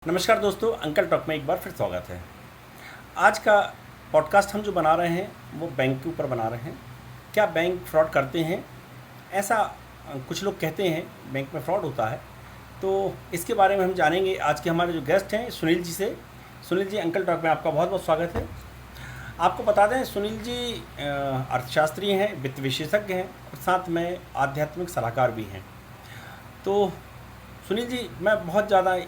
नमस्कार दोस्तों, uncle talk में एक बार फिर स्वागत है। आज का पॉडकास्ट हम जो बना रहे हैं वो बैंक के ऊपर बना रहे हैं। क्या बैंक फ्रॉड करते हैं? ऐसा कुछ लोग कहते हैं बैंक में फ्रॉड होता है, तो इसके बारे में हम जानेंगे आज के हमारे जो गेस्ट हैं सुनील जी से। सुनील जी, अंकल टॉक में आपका बहुत बहुत स्वागत है। आपको बता दें, सुनील जी अर्थशास्त्री हैं, वित्त विशेषज्ञ हैं और साथ में आध्यात्मिक सलाहकार भी हैं। तो सुनील जी, मैं बहुत ज़्यादा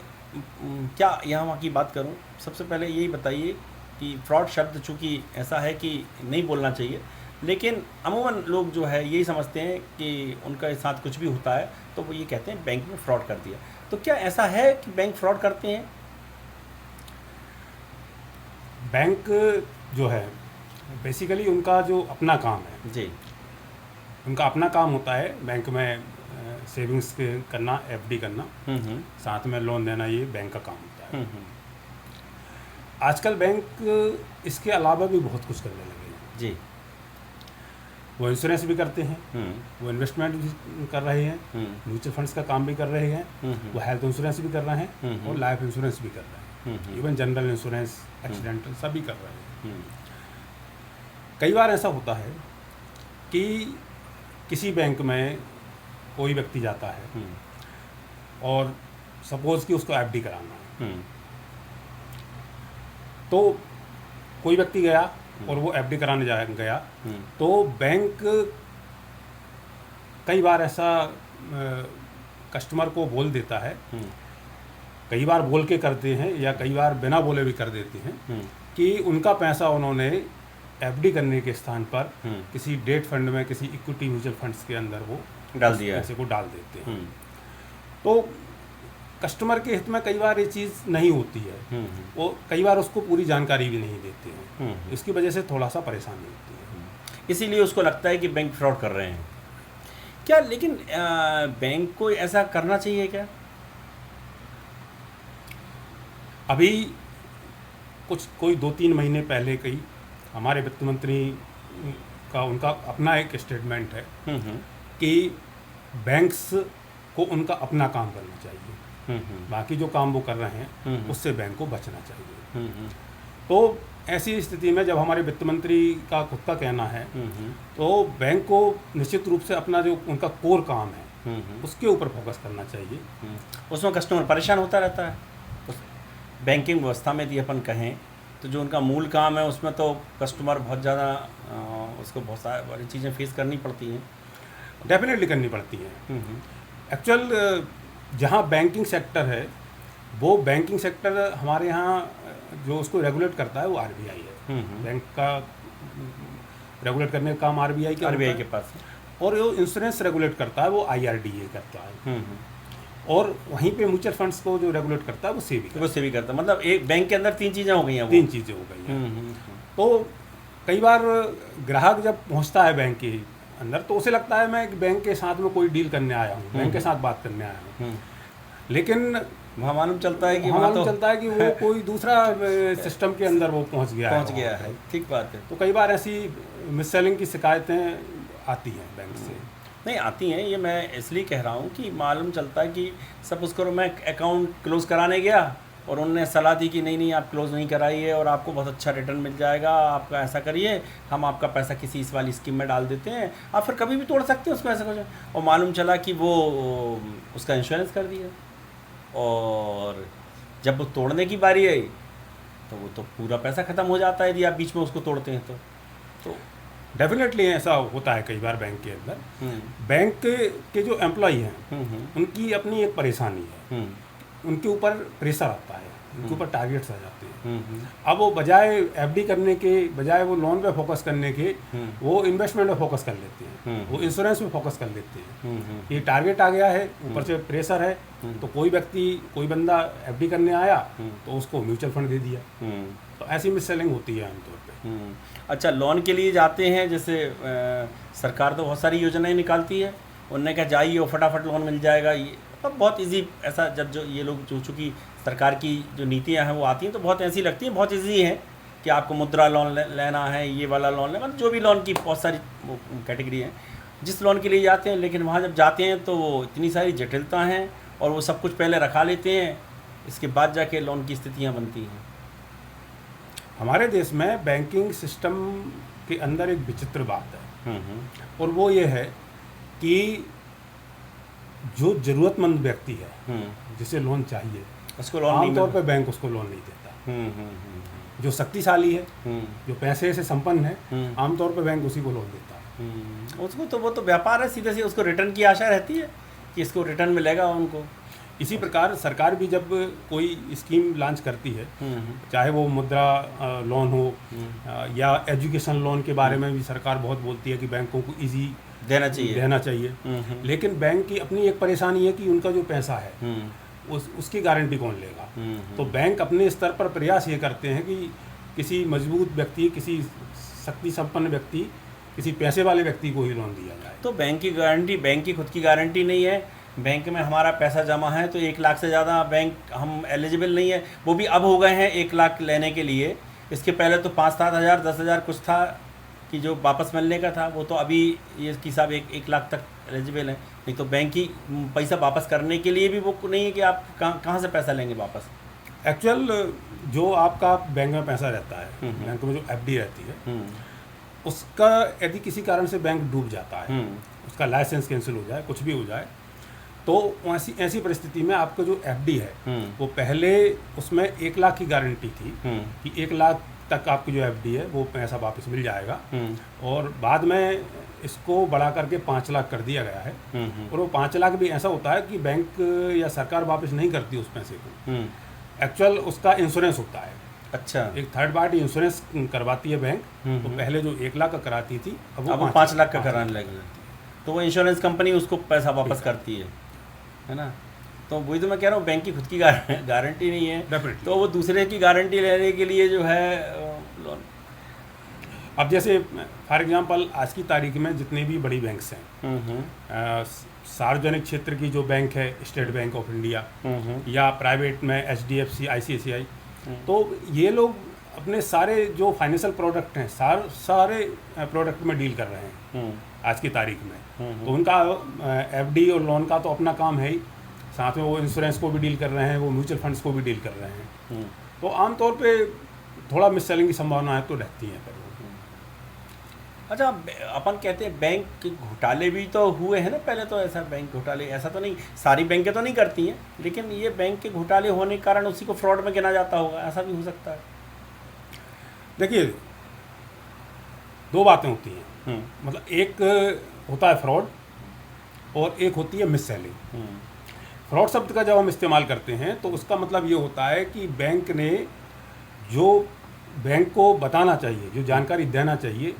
क्या यहाँ वहाँ की बात करूँ, सबसे पहले यही बताइए कि फ्रॉड शब्द चूँकि ऐसा है कि नहीं बोलना चाहिए, लेकिन अमूमन लोग जो है यही समझते हैं कि उनके साथ कुछ भी होता है तो वो ये कहते हैं बैंक में फ्रॉड कर दिया। तो क्या ऐसा है कि बैंक फ्रॉड करते हैं? बैंक जो है बेसिकली उनका जो अपना काम है जी। उनका अपना काम होता है बैंक में सेविंग्स करना, एफडी करना, साथ में लोन देना, ये बैंक का काम होता है। आजकल बैंक इसके अलावा भी बहुत कुछ करने लगे हैं जी। वो इंश्योरेंस भी करते हैं, वो इन्वेस्टमेंट भी कर रहे हैं, म्यूचुअल फंड्स का काम भी कर रहे हैं, वो हेल्थ इंश्योरेंस भी कर रहे हैं और लाइफ इंश्योरेंस भी कर रहे हैं, इवन जनरल इंश्योरेंस, एक्सीडेंटल सभी कर रहे हैं। कई बार ऐसा होता है कि किसी बैंक में कोई व्यक्ति जाता है और सपोज कि उसको एफडी कराना है, तो कोई व्यक्ति गया और वो एफडी कराने गया तो बैंक कई बार ऐसा कस्टमर को बोल देता है, कई बार बोल के करते हैं या कई बार बिना बोले भी कर देते हैं कि उनका पैसा उन्होंने एफडी करने के स्थान पर किसी डेट फंड में, किसी इक्विटी म्यूचुअल फंड्स के अंदर वो डाल दिया, पैसे को डाल देते हैं। तो कस्टमर के हित में कई बार ये चीज़ नहीं होती है, वो कई बार उसको पूरी जानकारी भी नहीं देते हैं, इसकी वजह से थोड़ा सा परेशानी होती है, इसीलिए उसको लगता है कि बैंक फ्रॉड कर रहे हैं। क्या लेकिन बैंक को ऐसा करना चाहिए क्या? अभी कोई 2-3 महीने पहले कई हमारे वित्त मंत्री का उनका अपना एक स्टेटमेंट है कि बैंक्स को उनका अपना काम करना चाहिए, बाकी जो काम वो कर रहे हैं उससे बैंक को बचना चाहिए। तो ऐसी स्थिति में जब हमारे वित्त मंत्री का खुद का कहना है तो बैंक को निश्चित रूप से अपना जो उनका कोर काम है उसके ऊपर फोकस करना चाहिए। उसमें कस्टमर परेशान होता रहता है। उस बैंकिंग व्यवस्था में यदि अपन कहें तो जो उनका मूल काम है उसमें तो कस्टमर बहुत ज़्यादा उसको बहुत सारी चीज़ें फेस करनी पड़ती हैं, डेफिनेटली करनी पड़ती हैं। एक्चुअल जहाँ बैंकिंग सेक्टर है वो बैंकिंग सेक्टर हमारे यहाँ जो उसको रेगुलेट करता है वो आरबीआई है। बैंक का रेगुलेट करने का काम आरबीआई के पास है, और जो इंश्योरेंस रेगुलेट करता है वो आईआरडीए करता है, और वहीं पे म्यूचुअल फंड्स को जो रेगुलेट करता है वो सेबी करता है। मतलब एक बैंक के अंदर 3 चीज़ें हो गई हैं, 3 चीज़ें हो गई हैं। तो कई बार ग्राहक जब पहुंचता है बैंक के अंदर तो उसे लगता है मैं बैंक के साथ में कोई डील करने आया हूँ, बैंक के साथ बात करने आया हूँ, लेकिन वहाँ मालूम चलता है कि वो कोई दूसरा सिस्टम के अंदर वो पहुँच गया है। ठीक बात है। तो कई बार ऐसी मिससेलिंग की शिकायतें आती हैं बैंक से। नहीं आती हैं, ये मैं इसलिए कह रहा हूँ कि मालूम चलता है कि सपोज करो मैं अकाउंट क्लोज़ कराने गया और उन्होंने सलाह दी कि नहीं आप क्लोज़ नहीं कराइए और आपको बहुत अच्छा रिटर्न मिल जाएगा, आपका ऐसा करिए, हम आपका पैसा किसी इस वाली स्कीम में डाल देते हैं, आप फिर कभी भी तोड़ सकते हैं उसमें, ऐसा कुछ। और मालूम चला कि वो उसका इंश्योरेंस कर दिया, और जब वो तोड़ने की बारी आई तो वो तो पूरा पैसा ख़त्म हो जाता है यदि आप बीच में उसको तोड़ते हैं तो डेफिनेटली ऐसा होता है कई बार बैंक के अंदर। बैंक के जो एम्प्लॉई हैं उनकी अपनी एक परेशानी है, उनके ऊपर प्रेशर आता है, उनके ऊपर टारगेट्स आ जाते हैं। अब वो बजाय एफडी करने के बजाय वो लोन पे फोकस करने के वो इन्वेस्टमेंट पे फोकस कर लेते हैं, वो इंश्योरेंस पे फोकस कर लेते हैं। ये टारगेट आ गया है, ऊपर से प्रेशर है, तो कोई बंदा एफडी करने आया तो उसको म्यूचुअल फंड दे दिया, तो ऐसी मिससेलिंग होती है आमतौर पर। अच्छा, लोन के लिए जाते हैं, जैसे सरकार तो बहुत सारी योजनाएं निकालती है, उनने कहा जाइए और फटाफट लोन मिल जाएगा, ये अब बहुत इजी ऐसा, जब जो ये लोग जो चूँकि सरकार की जो नीतियां हैं वो आती हैं तो बहुत ऐसी लगती हैं, बहुत इजी है कि आपको मुद्रा लोन लेना है, ये वाला लोन लेना, मतलब जो भी लोन की बहुत सारी वो कैटेगरी है जिस लोन के लिए जाते हैं। लेकिन वहाँ जब जाते हैं तो वो इतनी सारी जटिलता हैं और वो सब कुछ पहले रखा लेते हैं इसके बाद जाके लोन की स्थितियाँ बनती हैं? हमारे देश में बैंकिंग सिस्टम के अंदर एक विचित्र बात है, और वो ये है कि जो ज़रूरतमंद व्यक्ति है जिसे लोन चाहिए उसको लोन नहीं आमतौर पर बैंक उसको लोन नहीं देता। जो शक्तिशाली है, जो पैसे से संपन्न है, आमतौर पर बैंक उसी को लोन देता है। उसको तो वो तो व्यापार है, सीधे से उसको रिटर्न की आशा रहती है कि इसको रिटर्न मिलेगा उनको। इसी प्रकार सरकार भी जब कोई स्कीम लॉन्च करती है, चाहे वो मुद्रा लोन हो या एजुकेशन लोन के बारे में भी सरकार बहुत बोलती है कि बैंकों को इजी देना चाहिए। लेकिन बैंक की अपनी एक परेशानी है कि उनका जो पैसा है उसकी गारंटी कौन लेगा। तो बैंक अपने स्तर पर प्रयास ये करते हैं कि किसी मजबूत व्यक्ति, किसी शक्ति संपन्न व्यक्ति, किसी पैसे वाले व्यक्ति को ही लोन दिया जाए। तो बैंक की गारंटी, बैंक की खुद की गारंटी नहीं है। बैंक में हमारा पैसा जमा है तो 1 लाख से ज़्यादा बैंक हम एलिजिबल नहीं है। वो भी अब हो गए हैं 1 लाख लेने के लिए। इसके पहले तो 5-7 हज़ार 10 हज़ार कुछ था कि जो वापस मिलने का था, वो तो अभी ये कि साहब 1 लाख तक एलिजिबल है। नहीं तो बैंक की पैसा वापस करने के लिए भी वो नहीं है कि आप कहाँ से पैसा लेंगे वापस। एक्चुअल जो आपका बैंक में पैसा रहता है, बैंक में जो एफडी रहती है, उसका यदि किसी कारण से बैंक डूब जाता है, उसका लाइसेंस कैंसिल हो जाए, कुछ भी हो जाए, तो ऐसी परिस्थिति में आपका जो एफडी है वो पहले उसमें 1 लाख की गारंटी थी कि 1 लाख तक आपकी जो एफडी है वो पैसा वापस मिल जाएगा, और बाद में इसको बढ़ा करके 5 लाख कर दिया गया है। और वो 5 लाख भी ऐसा होता है कि बैंक या सरकार वापस नहीं करती उस पैसे को। एक्चुअल उसका इंश्योरेंस होता है। अच्छा, एक थर्ड पार्टी इंश्योरेंस करवाती है बैंक। तो पहले जो 1 लाख का कराती थी, अब वो 5 लाख का कराने लगी, तो वो इंश्योरेंस कंपनी उसको पैसा वापस करती है ना। तो वही तो मैं कह रहा हूँ, बैंक की खुद की गारंटी नहीं है, तो वो दूसरे की गारंटी लेने के लिए जो है लोन। अब जैसे फॉर एग्जांपल आज की तारीख में जितने भी बड़ी बैंक्स हैं, सार्वजनिक क्षेत्र की जो बैंक है स्टेट बैंक ऑफ इंडिया, या प्राइवेट में HDFC, ICICI, तो ये लोग अपने सारे जो फाइनेंशियल प्रोडक्ट हैं सारे प्रोडक्ट में डील कर रहे हैं आज की तारीख में। तो उनका एफडी और लोन का तो अपना काम है ही, साथ में वो इंश्योरेंस को भी डील कर रहे हैं, वो म्यूचुअल फंड्स को भी डील कर रहे हैं। तो आमतौर पे थोड़ा मिस सेलिंग की संभावनाएं तो रहती हैं। अच्छा, अपन कहते हैं बैंक घोटाले भी तो हुए हैं ना पहले। तो ऐसा बैंक घोटाले, ऐसा तो नहीं, सारी बैंकें तो नहीं करती हैं, लेकिन ये बैंक के घोटाले होने के कारण उसी को फ्रॉड में गिना जाता होगा, ऐसा भी हो सकता है। देखिए, 2 बातें होती हैं। मतलब एक होता है फ्रॉड और एक होती है मिस सेलिंग। फ्रॉड शब्द का जब हम इस्तेमाल करते हैं तो उसका मतलब ये होता है कि बैंक ने जो बैंक को बताना चाहिए, जो जानकारी देना चाहिए,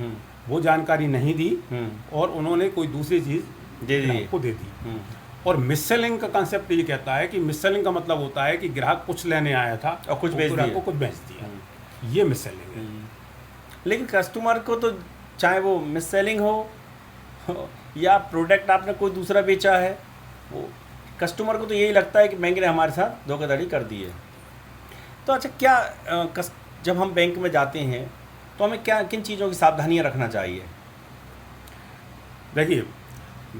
वो जानकारी नहीं दी और उन्होंने कोई दूसरी चीज़ ग्राहक को दे दी। और मिस सेलिंग का कांसेप्ट ये कहता है कि मिस सेलिंग का मतलब होता है कि ग्राहक कुछ लेने आया था और कुछ बेच दिया, कुछ बेच दिया। ये मिस सेलिंग है। लेकिन कस्टमर को तो चाहे वो मिस सेलिंग हो या प्रोडक्ट आपने कोई दूसरा बेचा है, वो कस्टमर को तो यही लगता है कि बैंक ने हमारे साथ धोखाधड़ी कर दी है। तो अच्छा, क्या जब हम बैंक में जाते हैं तो हमें किन चीज़ों की सावधानियां रखना चाहिए? देखिए,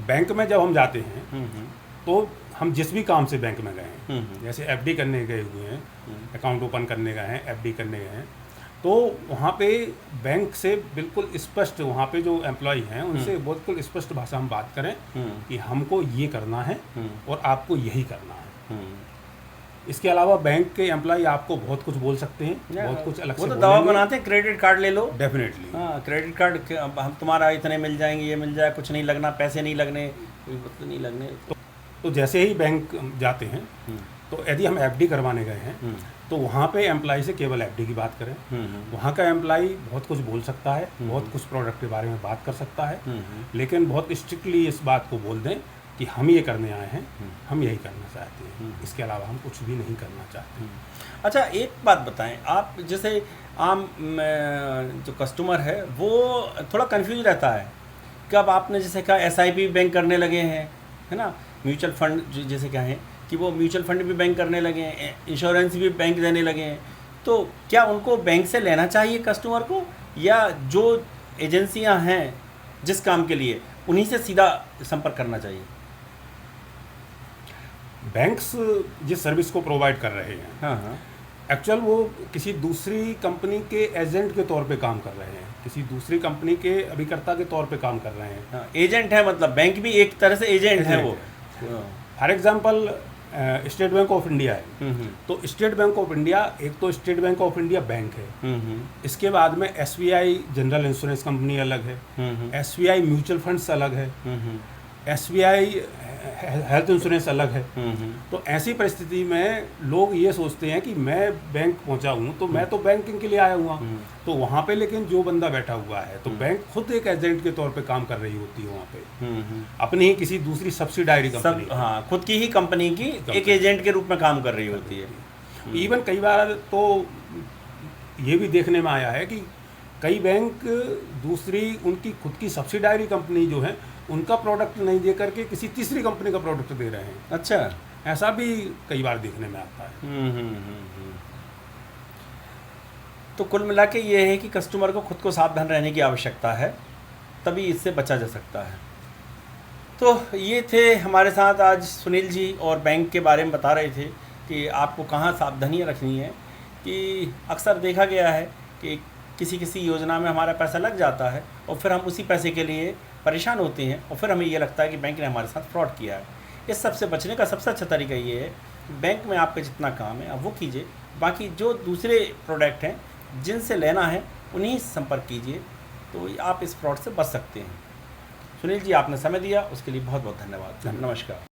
बैंक में जब हम जाते हैं तो हम जिस भी काम से बैंक में गए हैं, जैसे एफडी करने गए हुए हैं, अकाउंट ओपन करने गए हैं, एफडी करने गए हैं, तो वहाँ पे बैंक से बिल्कुल स्पष्ट, वहाँ पे जो एम्प्लॉय हैं उनसे बिल्कुल स्पष्ट भाषा में बात करें कि हमको ये करना है और आपको यही करना है। इसके अलावा बैंक के एम्प्लॉय आपको बहुत कुछ बोल सकते हैं, बहुत कुछ अलग से, वो तो दवा बनाते हैं, क्रेडिट कार्ड ले लो, डेफिनेटली। हाँ, क्रेडिट कार्ड हम तुम्हारा इतने मिल जाएंगे, ये मिल जाए, कुछ नहीं लगना, पैसे नहीं लगने, कोई वक्त नहीं लगने। तो जैसे ही बैंक जाते हैं तो यदि हम एफडी करवाने गए हैं तो वहाँ पे एम्प्लॉय से केवल एफडी की बात करें। वहाँ का एम्प्लॉय बहुत कुछ बोल सकता है, बहुत कुछ प्रोडक्ट के बारे में बात कर सकता है, लेकिन बहुत स्ट्रिक्टली इस बात को बोल दें कि हम ये करने आए हैं, हम यही करना चाहते हैं, इसके अलावा हम कुछ भी नहीं करना चाहते। अच्छा, एक बात बताएं आप, जैसे आम जो कस्टमर है वो थोड़ा कंफ्यूज रहता है। कब आपने जैसे कहा SIP बैंक करने लगे हैं, है ना, म्यूचुअल फंड जैसे क्या है कि वो म्यूचुअल फंड भी बैंक करने लगे हैं, इंश्योरेंस भी बैंक देने लगे हैं, तो क्या उनको बैंक से लेना चाहिए कस्टमर को, या जो एजेंसियां हैं जिस काम के लिए उन्हीं से सीधा संपर्क करना चाहिए? बैंक्स जिस सर्विस को प्रोवाइड कर रहे हैं, हाँ हाँ, एक्चुअल वो किसी दूसरी कंपनी के एजेंट के तौर पे काम कर रहे हैं, किसी दूसरी कंपनी के अभिकर्ता के तौर पे काम कर रहे हैं। हाँ, एजेंट है, मतलब बैंक भी एक तरह से एजेंट है वो। For example state bank of India है, तो स्टेट बैंक ऑफ इंडिया, एक तो state bank of India bank है, इसके बाद में SBI जनरल इंश्योरेंस कंपनी अलग है, SBI म्यूचुअल फंड्स अलग है, SBI हेल्थ इंश्योरेंस अलग है। तो ऐसी परिस्थिति में लोग ये सोचते हैं कि मैं बैंक पहुंचा हूँ तो मैं तो बैंकिंग के लिए आया हुआ, तो वहाँ पे लेकिन जो बंदा बैठा हुआ है तो बैंक खुद एक एजेंट के तौर पे काम कर रही होती है वहाँ पे, अपनी ही किसी दूसरी सब्सिडायरी कंपनी, हाँ, खुद की ही कंपनी की एक एजेंट के रूप में काम कर रही होती है। इवन कई बार तो ये भी देखने में आया है कि कई बैंक दूसरी उनकी खुद की सब्सिडायरी कंपनी जो है उनका प्रोडक्ट नहीं दे करके किसी तीसरी कंपनी का प्रोडक्ट दे रहे हैं। अच्छा, ऐसा भी कई बार देखने में आता है। तो कुल मिला के ये है कि कस्टमर को खुद को सावधान रहने की आवश्यकता है, तभी इससे बचा जा सकता है। तो ये थे हमारे साथ आज सुनील जी, और बैंक के बारे में बता रहे थे कि आपको कहाँ सावधानियाँ रखनी है। कि अक्सर देखा गया है कि किसी योजना में हमारा पैसा लग जाता है और फिर हम उसी पैसे के लिए परेशान होते हैं, और फिर हमें ये लगता है कि बैंक ने हमारे साथ फ्रॉड किया है। इस सब से बचने का सबसे अच्छा तरीका ये है, बैंक में आपका जितना काम है आप वो कीजिए, बाकी जो दूसरे प्रोडक्ट हैं जिनसे लेना है उन्हीं से संपर्क कीजिए, तो आप इस फ्रॉड से बच सकते हैं। सुनील जी, आपने समय दिया उसके लिए बहुत बहुत धन्यवाद। नमस्कार।